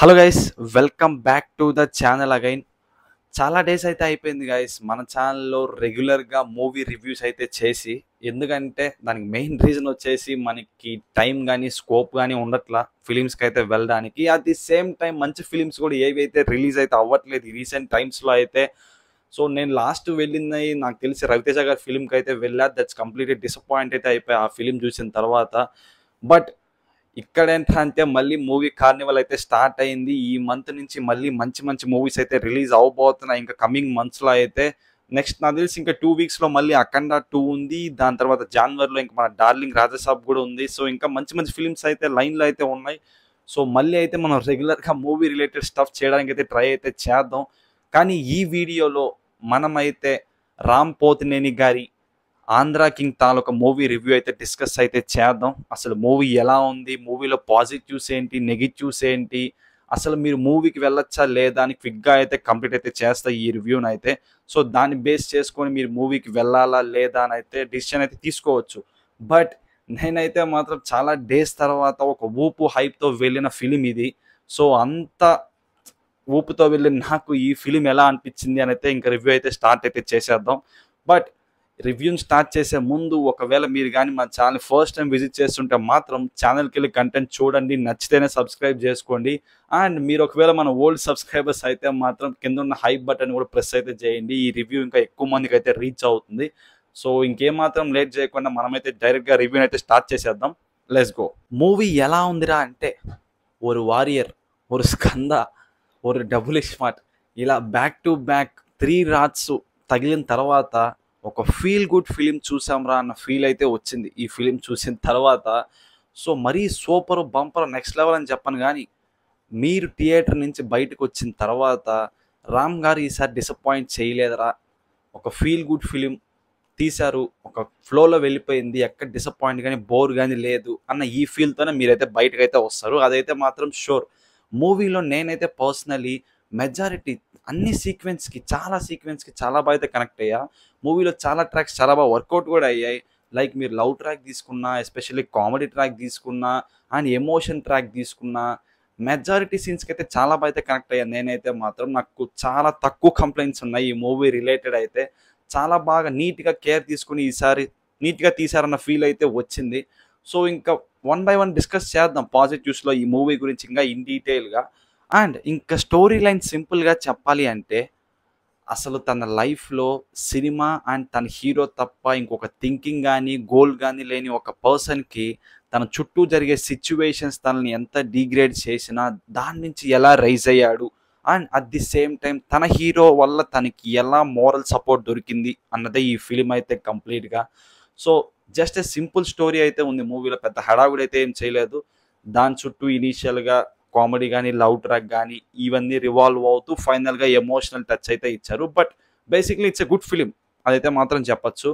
Hello guys, welcome back to the channel again. చాలా days అయితే అయిపోయింది గైస్ మన ఛానల్లో రెగ్యులర్గా మూవీ రివ్యూస్ అయితే చేసి. ఎందుకంటే దానికి మెయిన్ రీజన్ వచ్చేసి మనకి టైం కానీ స్కోప్ కానీ ఉండట్లా ఫిలిమ్స్కి అయితే వెళ్ళడానికి. అట్ ది సేమ్ టైం మంచి ఫిలిమ్స్ కూడా ఏవి అయితే రిలీజ్ అయితే అవ్వట్లేదు ఈ రీసెంట్ టైమ్స్లో అయితే. సో నేను లాస్ట్ వెళ్ళింది నాకు తెలిసి రవితేజ గారి ఫిలింకి అయితే వెళ్ళా. దట్స్ కంప్లీట్లీ డిసప్పాయింట్ అయితే అయిపోయి ఆ ఫిలిం చూసిన తర్వాత. బట్ ఇక్కడ ఏంటంటే మళ్ళీ మూవీ కార్నివల్ అయితే స్టార్ట్ అయింది. ఈ మంత్ నుంచి మళ్ళీ మంచి మంచి మూవీస్ అయితే రిలీజ్ అవబోతున్నాయి ఇంకా కమింగ్ మంత్స్లో అయితే. నెక్స్ట్ నాకు తెలిసి ఇంకా 2 వీక్స్లో మళ్ళీ అఖండ 2 ఉంది. దాని తర్వాత జనవరిలో ఇంకా మన డార్లింగ్ రాజాసాబ్ కూడా ఉంది. సో ఇంకా మంచి మంచి ఫిలిమ్స్ అయితే లైన్లో అయితే ఉన్నాయి. సో మళ్ళీ అయితే మనం రెగ్యులర్గా మూవీ రిలేటెడ్ స్టఫ్ చేయడానికి అయితే ట్రై అయితే చేద్దాం. కానీ ఈ వీడియోలో మనమైతే రామ్ పోతినేని గారి ఆంధ్ర కింగ్ తాలూకా మూవీ రివ్యూ అయితే డిస్కస్ అయితే చేద్దాం. అసలు మూవీ ఎలా ఉంది, మూవీలో పాజిటివ్స్ ఏంటి, నెగిటివ్స్ ఏంటి, అసలు మీరు మూవీకి వెళ్ళొచ్చా లేదా అని క్విక్గా అయితే కంప్లీట్ అయితే చేస్తా ఈ రివ్యూని అయితే. సో దాన్ని బేస్ చేసుకొని మీరు మూవీకి వెళ్ళాలా లేదా అని అయితే డిసిషన్ అయితే తీసుకోవచ్చు. బట్ నేనైతే మాత్రం చాలా డేస్ తర్వాత ఒక ఊపు హైప్తో వెళ్ళిన ఫిలిం ఇది. సో అంత ఊపుతో వెళ్ళిన నాకు ఈ ఫిలిం ఎలా అనిపించింది అని అయితే ఇంకా రివ్యూ అయితే స్టార్ట్ అయితే చేసేద్దాం. బట్ రివ్యూని స్టార్ట్ చేసే ముందు ఒకవేళ మీరు కానీ మా ఛానల్ ఫస్ట్ టైం విజిట్ చేస్తుంటే మాత్రం ఛానల్కి వెళ్ళి కంటెంట్ చూడండి, నచ్చితేనే సబ్స్క్రైబ్ చేసుకోండి. అండ్ మీరు ఒకవేళ మన ఓల్డ్ సబ్స్క్రైబర్స్ అయితే మాత్రం కింద ఉన్న హైప్ బటన్ కూడా ప్రెస్ అయితే చేయండి. ఈ రివ్యూ ఇంకా ఎక్కువ మందికి అయితే రీచ్ అవుతుంది. సో ఇంకేమాత్రం లేట్ చేయకుండా మనమైతే డైరెక్ట్గా రివ్యూని అయితే స్టార్ట్ చేసేద్దాం. Let's go. మూవీ ఎలా ఉందిరా అంటే, ఒక వారియర్, ఒక స్కంద, ఒక డబుల్ స్మార్ట్, ఇలా బ్యాక్ టు బ్యాక్ 3 రాట్స్ తగిలిన తర్వాత ఒక ఫీల్ గుడ్ ఫిలిం చూసాంరా అన్న ఫీల్ అయితే వచ్చింది ఈ ఫిలిం చూసిన తర్వాత. సో మరీ సూపర్ బంపర్ నెక్స్ట్ లెవెల్ అని చెప్పను, కానీ మీరు థియేటర్ నుంచి బయటకు వచ్చిన తర్వాత రామ్ గారు ఈసారి డిసప్పాయింట్ చేయలేదురా, ఒక ఫీల్ గుడ్ ఫిలిం తీశారు, ఒక ఫ్లోలో వెళ్ళిపోయింది, ఎక్కడ డిసప్పాయింట్ కానీ బోర్ కానీ లేదు అన్న ఈ ఫీల్తోనే మీరైతే బయటకు అయితే వస్తారు. అదైతే మాత్రం షూర్. మూవీలో నేనైతే పర్సనలీ మెజారిటీ అన్ని చాలా సీక్వెన్స్కి చాలా బాగా అయితే కనెక్ట్ అయ్యా. మూవీలో చాలా ట్రాక్స్ చాలా బాగా వర్కౌట్ కూడా అయ్యాయి. లైక్ మీరు లవ్ ట్రాక్ తీసుకున్నా, ఎస్పెషల్లీ కామెడీ ట్రాక్ తీసుకున్నా, అండ్ ఎమోషన్ ట్రాక్ తీసుకున్నా, మెజారిటీ సీన్స్కి అయితే చాలా బాగా అయితే కనెక్ట్ అయ్యాను నేనైతే మాత్రం. నాకు చాలా తక్కువ కంప్లైంట్స్ ఉన్నాయి ఈ మూవీ రిలేటెడ్ అయితే. చాలా బాగా నీట్గా కేర్ తీసుకుని ఈసారి నీట్గా తీశారన్న ఫీల్ అయితే వచ్చింది. సో ఇంకా 1 by 1 డిస్కస్ చేద్దాం పాజిటివ్స్లో ఈ మూవీ గురించి ఇంకా ఇన్ డీటెయిల్గా. అండ్ ఇంకా స్టోరీ లైన్ సింపుల్గా చెప్పాలి అంటే, అసలు తన లైఫ్లో సినిమా అండ్ తన హీరో తప్ప ఇంకొక థింకింగ్ కానీ గోల్ కానీ లేని ఒక పర్సన్కి తన చుట్టూ జరిగే సిచ్యువేషన్స్ తనని ఎంత డిగ్రేడ్ చేసినా దాని నుంచి ఎలా రైజ్ అయ్యాడు, and at the same time తన హీరో వల్ల తనకి ఎలా మోరల్ సపోర్ట్ దొరికింది అన్నదే ఈ ఫిలిం అయితే కంప్లీట్గా. So just a simple story అయితే ఉంది మూవీలో, పెద్ద హడావుడి అయితే ఏం చేయలేదు. దాని చుట్టూ ఇనీషియల్గా కామెడీ కానీ లవ్ ట్రాక్ కానీ ఇవన్నీ రివాల్వ్ అవుతూ ఫైనల్గా ఎమోషనల్ టచ్ అయితే ఇచ్చారు. But basically it's a good film, అదైతే మాత్రం చెప్పచ్చు.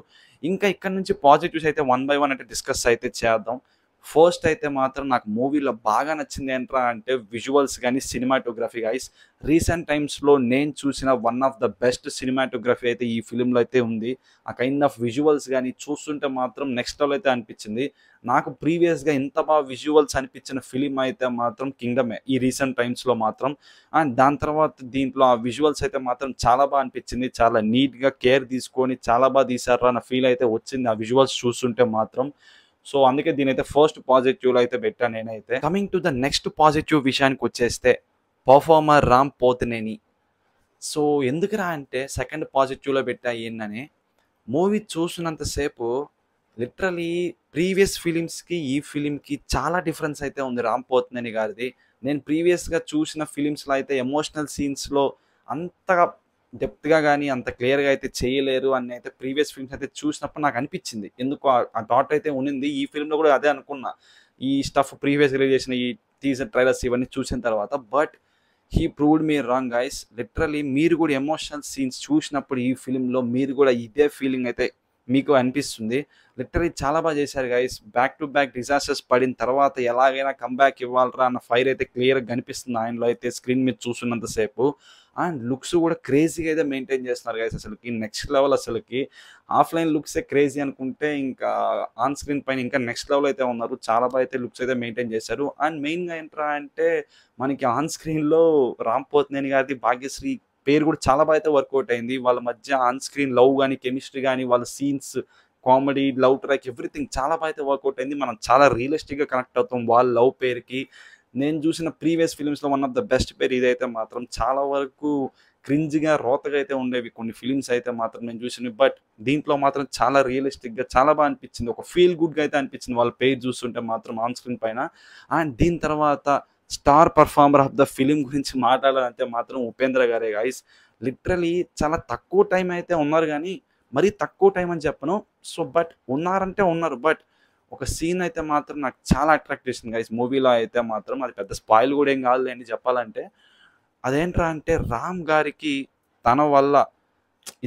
ఇంకా ఇక్కడ నుంచి పాజిటివ్స్ అయితే 1 by 1 అయితే డిస్కస్ అయితే చేద్దాం. ఫస్ట్ అయితే మాత్రం నాకు మూవీలో బాగా నచ్చింది ఏంట్రా అంటే విజువల్స్ కానీ సినిమాటోగ్రఫీ. గైస్, రీసెంట్ టైమ్స్లో నేను చూసిన one of the best cinematography అయితే ఈ ఫిలింలో అయితే ఉంది. ఆ కైండ్ ఆఫ్ విజువల్స్ కానీ చూస్తుంటే మాత్రం నెక్స్ట్ లెవెల్ అయితే అనిపించింది. నాకు ప్రీవియస్గా ఇంత బాగా విజువల్స్ అనిపించిన ఫిలిం అయితే మాత్రం కింగ్డమే ఈ రీసెంట్ టైమ్స్లో మాత్రం. అండ్ దాని తర్వాత దీంట్లో ఆ విజువల్స్ అయితే మాత్రం చాలా బాగా అనిపించింది. చాలా నీట్గా కేర్ తీసుకొని చాలా బాగా తీశారు అన్న ఫీల్ అయితే వచ్చింది ఆ విజువల్స్ చూస్తుంటే మాత్రం. సో అందుకే దీనైతే ఫస్ట్ పాజిటివ్లో అయితే పెట్టాను నేనైతే. Coming to the next positive విషయానికి వచ్చేస్తే, పర్ఫార్మర్ రామ్ పోతినేని. సో ఎందుకురా అంటే సెకండ్ పాజిటివ్లో పెట్టా ఏంటని, మూవీ చూసినంతసేపు లిటరలీ ప్రీవియస్ ఫిలిమ్స్కి ఈ ఫిలింకి చాలా డిఫరెన్స్ అయితే ఉంది రామ్ పోతినేని గారిది. నేను ప్రీవియస్గా చూసిన ఫిలిమ్స్లో అయితే ఎమోషనల్ సీన్స్లో అంతగా డెప్త్గా కానీ అంత క్లియర్గా అయితే చేయలేరు అని అయితే ప్రీవియస్ ఫిల్మ్స్ అయితే చూసినప్పుడు నాకు అనిపించింది. ఎందుకు ఆ థాట్ అయితే ఉన్నింది. ఈ ఫిల్మ్లో కూడా అదే అనుకున్నా, ఈ స్టఫ్ ప్రీవియస్ రిలీజ్ చేసిన ఈ టీజర్ ట్రైలర్స్ ఇవన్నీ చూసిన తర్వాత. But he proved me wrong guys. Literally మీరు కూడా ఎమోషనల్ సీన్స్ చూసినప్పుడు ఈ ఫిలింలో మీరు కూడా ఇదే ఫీలింగ్ అయితే మీకు అనిపిస్తుంది. లిటరల్లీ చాలా బాగా చేశారు guys. Back to back disasters పడిన తర్వాత ఎలాగైనా కమ్‌బ్యాక్ ఇవ్వాలిరా అన్న ఫైర్ అయితే క్లియర్‌గా కనిపిస్తుంది ఆయనలో అయితే స్క్రీన్ మీద చూస్తున్నంత సేపు. అండ్ లుక్స్ కూడా క్రేజీగా అయితే మెయింటైన్ చేస్తున్నారు గైస్ అసలకి. నెక్స్ట్ లెవెల్ అసలకి. ఆఫ్‌లైన్ లుక్సే క్రేజీ అనుకుంటే ఇంకా ఆన్ స్క్రీన్ పైన ఇంకా నెక్స్ట్ లెవెల్ అయితే ఉన్నారు. చాలా బాగా అయితే లుక్స్ అయితే మెయింటైన్ చేశారు. అండ్ మెయిన్‌గా ఏంట్రా అంటే మనకి ఆన్ స్క్రీన్‌లో రామ్ పోతినేని గారిది, భాగ్యశ్రీ పేరు కూడా చాలా బాగా అయితే వర్కౌట్ అయింది. వాళ్ళ మధ్య ఆన్ స్క్రీన్ లవ్ గాని, కెమిస్ట్రీ గాని, వాళ్ళ scenes, comedy, love track everything చాలా బాగా అయితే వర్కౌట్ అయింది. మనం చాలా రియలిస్టిక్‌గా కనెక్ట్ అవుతాం వాళ్ళ లవ్ పేరుకి. నేను చూసిన ప్రీవియస్ ఫిల్మ్స్‌లో వన్ ఆఫ్ ద బెస్ట్ పేరు ఇదైతే మాత్రం. చాలా వరకు క్రింజ్‌గా, రోతగా అయితే ఉండేవి కొన్ని ఫిల్మ్స్ అయితే మాత్రం నేను చూసినవి. బట్ దీంట్లో మాత్రం చాలా రియలిస్టిక్‌గా చాలా బాగా అనిపించింది. ఒక ఫీల్ గుడ్‌గా అయితే అనిపించింది వాళ్ళ పేరు చూస్తుంటే మాత్రం ఆన్ స్క్రీన్ పైన. అండ్ దీని తర్వాత star performer of the film గురించి మాట్లాడాలంటే మాత్రం ఉపేంద్ర గారే గైస్. లిటరల్లీ చాలా తక్కువ టైం అయితే ఉన్నారు గానీ, మరీ తక్కువ టైం అని చెప్పను. సో, బట్ ఉన్నారంటే ఉన్నారు. బట్ ఒక సీన్ అయితే మాత్రం నాకు చాలా అట్రాక్ట్ చేసింది గైస్ మూవీలో అయితే మాత్రం. అది పెద్ద స్పాయిల్ కూడా ఏం కాదులేండి చెప్పాలంటే. అదేంట్రా అంటే రామ్ గారికి తన వల్ల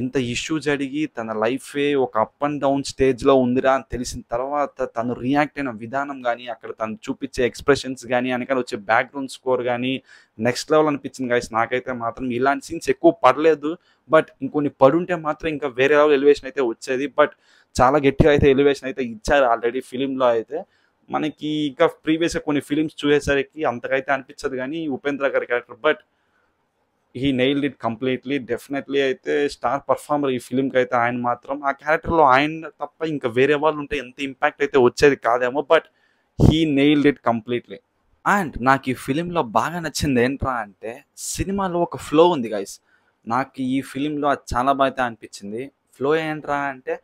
ఇంత ఇష్యూ జరిగి తన లైఫే ఒక అప్ అండ్ డౌన్ స్టేజ్‌లో ఉందిరా అని తెలిసిన తర్వాత తను రియాక్ట్ అయిన విధానం గాని, అక్కడ తను చూపించే ఎక్స్‌ప్రెషన్స్ గాని, ఎనకాల వచ్చే బ్యాక్‌గ్రౌండ్ స్కోర్ గాని నెక్స్ట్ లెవెల్ అనిపించింది గైస్ నాకైతే మాత్రం. ఇలాంటి సీన్స్ ఎక్కువ పడలేదు. బట్ ఇంకొన్ని పడుంటే మాత్రం ఇంకా వేరే లెవెల్ ఎలివేషన్ అయితే వచ్చేది. బట్ చాలా గట్టిగా అయితే ఎలివేషన్ అయితే ఇచ్చారు ఆల్రెడీ ఫిల్మ్‌లో అయితే. మనకి ఇంకా ప్రీవియస్‌గా కొన్ని ఫిల్మ్స్ చూసేసరికి అంతగా అయితే అనిపించదు గానీ ఉపేంద్ర గారి character. But he nailed it completely. Definitely అయితే స్టార్ పర్ఫార్మర్ ఈ ఫిల్మ్‌కైతే ఆయన మాత్రం. ఆ క్యారెక్టర్‌లో ఆయన తప్ప ఇంకా వేరే వాళ్ళుంటే ఎంత ఇంపాక్ట్ అయితే వచ్చేది కాదేమో. But he nailed it completely. And నాకు ఈ ఫిల్మ్‌లో బాగా నచ్చింది ఏంట్రా అంటే సినిమాలో ఒక ఫ్లో ఉంది గైస్. నాకు ఈ ఫిల్మ్‌లో అది చాలా బాగా అయితే అనిపించింది. ఫ్లో ఏంట్రా అంటే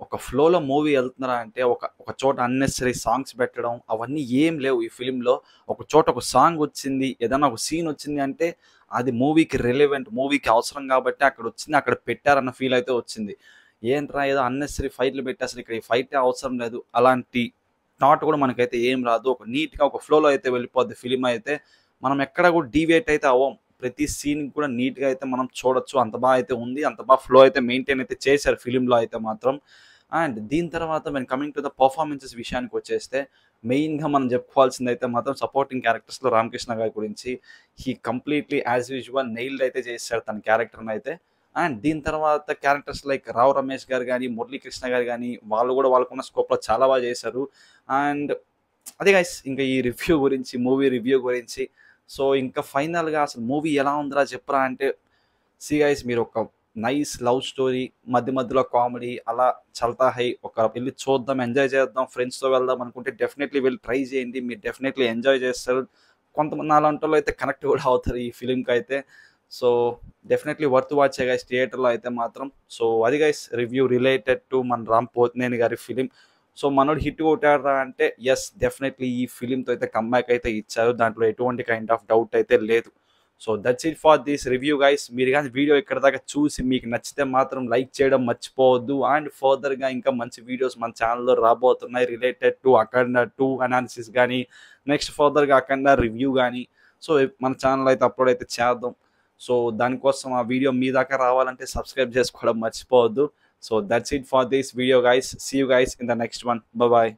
ఒక ఫ్లోలో మూవీ ఎళ్తున్నారా అంటే ఒక చోట అన్నెసెసరీ సాంగ్స్ పెట్టడం అవన్నీ ఏం లేవు ఈ ఫిల్మ్‌లో. ఒక చోట ఒక సాంగ్ వచ్చింది, ఏదైనా ఒక సీన్ వచ్చింది అంటే అది మూవీకి రిలవెంట్, మూవీకి అవసరం కాబట్టి అక్కడొచ్చింది, అక్కడ పెట్టారన్న ఫీల్ అయితే వచ్చింది. ఏంట్రా ఏదో అన్నెసెసరీ ఫైట్‌లు పెట్టి అసలు ఇక్కడ ఈ ఫైటే అవసరం లేదు. అలాంటి థాట్ కూడా మనకైతే ఏం రాదు. ఒక నీట్‌గా ఒక ఫ్లోలో అయితే వెళ్ళిపోద్ది ఫిల్మ్ అయితే. మనం ఎక్కడ కూడా డీవియేట్ అయితే అవ్వం. ప్రతి సీన్ కూడా నీట్‌గా అయితే మనం చూడొచ్చు. అంత బాగా అయితే ఉంది. అంత బాగా ఫ్లో అయితే మెయింటైన్ అయితే చేశారు ఫిల్మ్‌లో అయితే మాత్రం. అండ్ దీని తర్వాత when coming to the performances విషయానికొచ్చేస్తే మెయిన్‌గా మనం చెప్పుకోవాల్సిందైతే మాత్రం సపోర్టింగ్ క్యారెక్టర్స్‌లో రామకృష్ణ గారి గురించి. He completely as usual nailed అయితే చేసేసాడు తన క్యారెక్టర్‌నైతే. అండ్ దీని తర్వాత క్యారెక్టర్స్ లైక్ రావు రమేష్ గారు గాని, మురళీకృష్ణ గారు గాని వాళ్ళు కూడా వాళ్ళకున్న స్కోప్‌లో చాలా బాగా చేశారు. అండ్ అదే గైస్ ఇంకా ఈ రివ్యూ గురించి, మూవీ రివ్యూ గురించి. సో, ఇంకా ఫైనల్‌గా అసలు మూవీ ఎలా ఉందిరా చెప్పురా అంటే సీ గైస్ మీరు ఒక నైస్ లవ్ స్టోరీ, మధ్య మధ్యలో కామెడీ అలా చల్తా హై ఒక వెళ్లి చూద్దాం, ఎంజాయ్ చేద్దాం, ఫ్రెండ్స్‌తో వెళ్దాం అనుకుంటే డెఫినెట్‌లీ వెళ్లి ట్రై చేయండి. మీరు డెఫినెట్‌లీ ఎంజాయ్ చేస్తారు. కొంతమంది నాలాంటోళ్ళు అయితే కనెక్ట్ కూడా అవుతారు ఈ ఫిల్మ్‌కైతే. సో, డెఫినెట్‌లీ వర్త్ వాచే గైస్ థియేటర్‌లో అయితే మాత్రం. సో, అది గైస్ రివ్యూ రిలేటెడ్ టు మన రామ్ పోతినేని గారి ఫిల్మ్. సో, మనోడు హిట్ కొట్టాడురా అంటే యెస్ డెఫినెట్‌లీ ఈ ఫిల్మ్‌తో అయితే కమ్‌బ్యాక్ అయితే ఇచ్చారు. దాంట్లో ఎటువంటి కైండ్ ఆఫ్ డౌట్ అయితే లేదు. So that's it for this review guys. మీరు కానీ వీడియో ఇక్కడ దాకా చూసి మీకు నచ్చితే మాత్రం లైక్ చేయడం మర్చిపోవద్దు. అండ్ ఫర్దర్గా ఇంకా మంచి వీడియోస్ మన ఛానల్లో రాబోతున్నాయి రిలేటెడ్ టు అఖండ 2 అనాలిసిస్ కానీ నెక్స్ట్ ఫర్దర్గా అఖండ రివ్యూ కానీ. సో మన ఛానల్ అయితే అప్లోడ్ అయితే చేద్దాం. సో దానికోసం ఆ వీడియో మీ దాకా రావాలంటే సబ్స్క్రైబ్ చేసుకోవడం మర్చిపోవద్దు. So that's it for this video guys. See you guys in the next one. Bye.